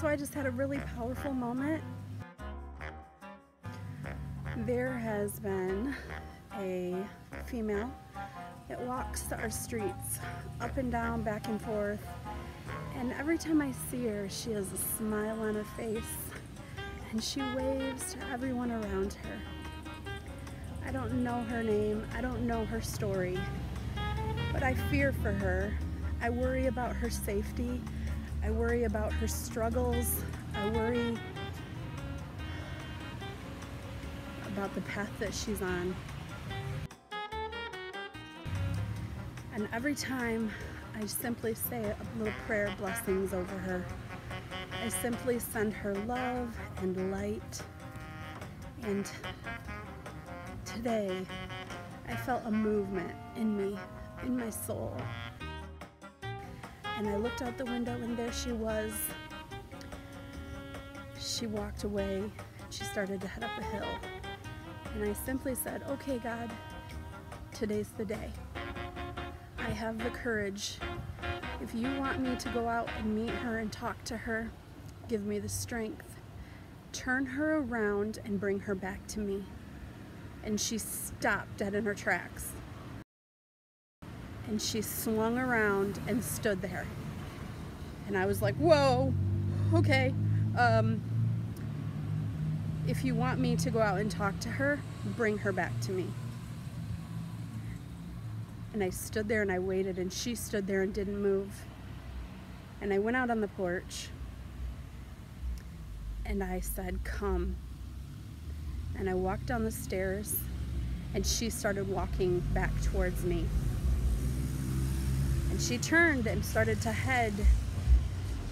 So I just had a really powerful moment. There has been a female that walks our streets up and down, back and forth, and every time I see her, she has a smile on her face and she waves to everyone around her. I don't know her name, I don't know her story, but I fear for her. I worry about her safety, I worry about her struggles, I worry about the path that she's on. And every time I simply say a little prayer of blessings over her. I simply send her love and light. And today I felt a movement in me, in my soul. And I looked out the window and there she was. She walked away. She started to head up a hill. And I simply said, okay, God, today's the day. I have the courage. If you want me to go out and meet her and talk to her, give me the strength. Turn her around and bring her back to me. And she stopped dead in her tracks. And she swung around and stood there. And I was like, whoa, okay. If you want me to go out and talk to her, bring her back to me. And I stood there and I waited, and she stood there and didn't move. And I went out on the porch and I said, come. And I walked down the stairs and she started walking back towards me. And she turned and started to head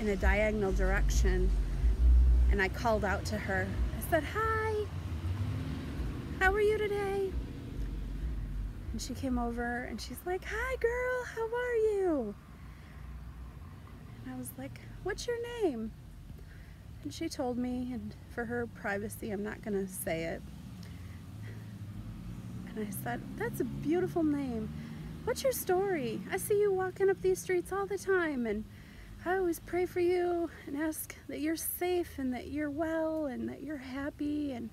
in a diagonal direction. And I called out to her. I said, hi, how are you today? And she came over and she's like, hi girl, how are you? And I was like, what's your name? And she told me, and for her privacy, I'm not gonna say it. And I said, that's a beautiful name. What's your story? I see you walking up these streets all the time, and I always pray for you and ask that you're safe and that you're well and that you're happy. And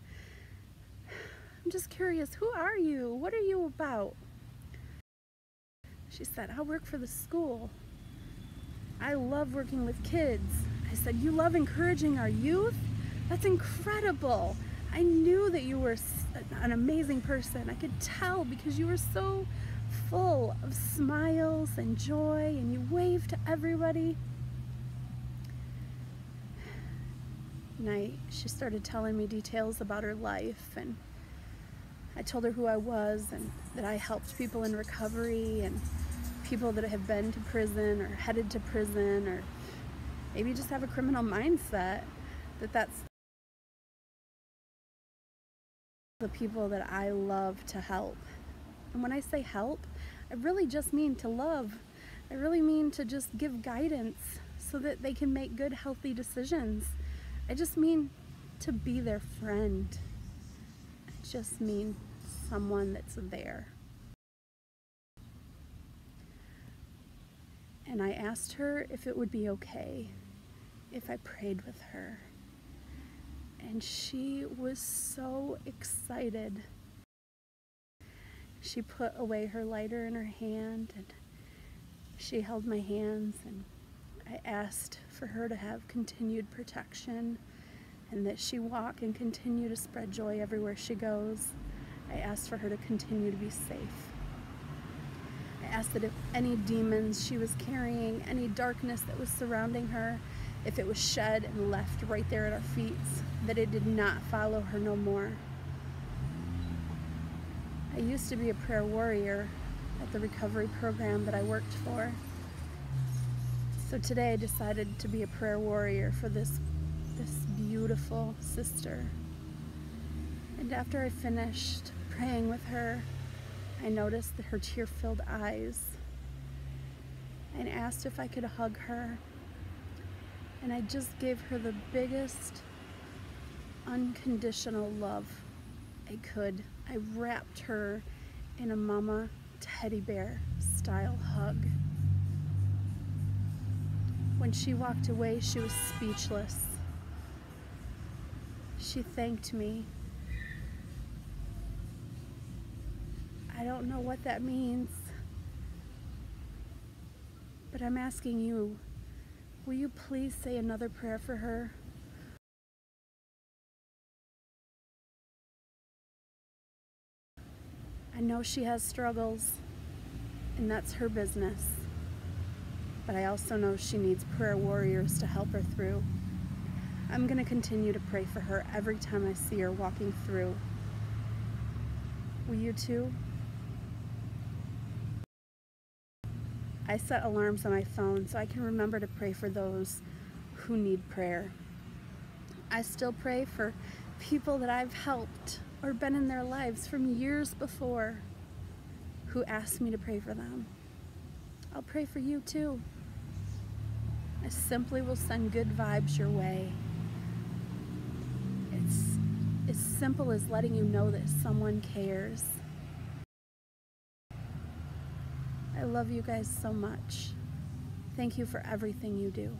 I'm just curious, who are you? What are you about? She said, I work for the school. I love working with kids. I said, you love encouraging our youth? That's incredible. I knew that you were an amazing person. I could tell because you were so full of smiles and joy and you waved to everybody. And she started telling me details about her life, and I told her who I was and that I helped people in recovery and people that have been to prison or headed to prison or maybe just have a criminal mindset, that's the people that I love to help. And when I say help, I really just mean to love. I really mean to just give guidance so that they can make good, healthy decisions. I just mean to be their friend. I just mean someone that's there. And I asked her if it would be okay if I prayed with her. And she was so excited. She put away her lighter in her hand and she held my hands, and I asked for her to have continued protection and that she walk and continue to spread joy everywhere she goes. I asked for her to continue to be safe. I asked that if any demons she was carrying, any darkness that was surrounding her, if it was shed and left right there at our feet, that it did not follow her no more. I used to be a prayer warrior at the recovery program that I worked for. So today I decided to be a prayer warrior for this beautiful sister. And after I finished praying with her, I noticed that her tear-filled eyes, and asked if I could hug her. And I just gave her the biggest unconditional love I could. I wrapped her in a mama teddy bear style hug. When she walked away, she was speechless. She thanked me. I don't know what that means, but I'm asking you, will you please say another prayer for her? I know she has struggles, and that's her business. But I also know she needs prayer warriors to help her through. I'm going to continue to pray for her every time I see her walking through. Will you too? I set alarms on my phone so I can remember to pray for those who need prayer. I still pray for people that I've helped or been in their lives from years before who asked me to pray for them. I'll pray for you too. I simply will send good vibes your way. It's as simple as letting you know that someone cares. I love you guys so much. Thank you for everything you do.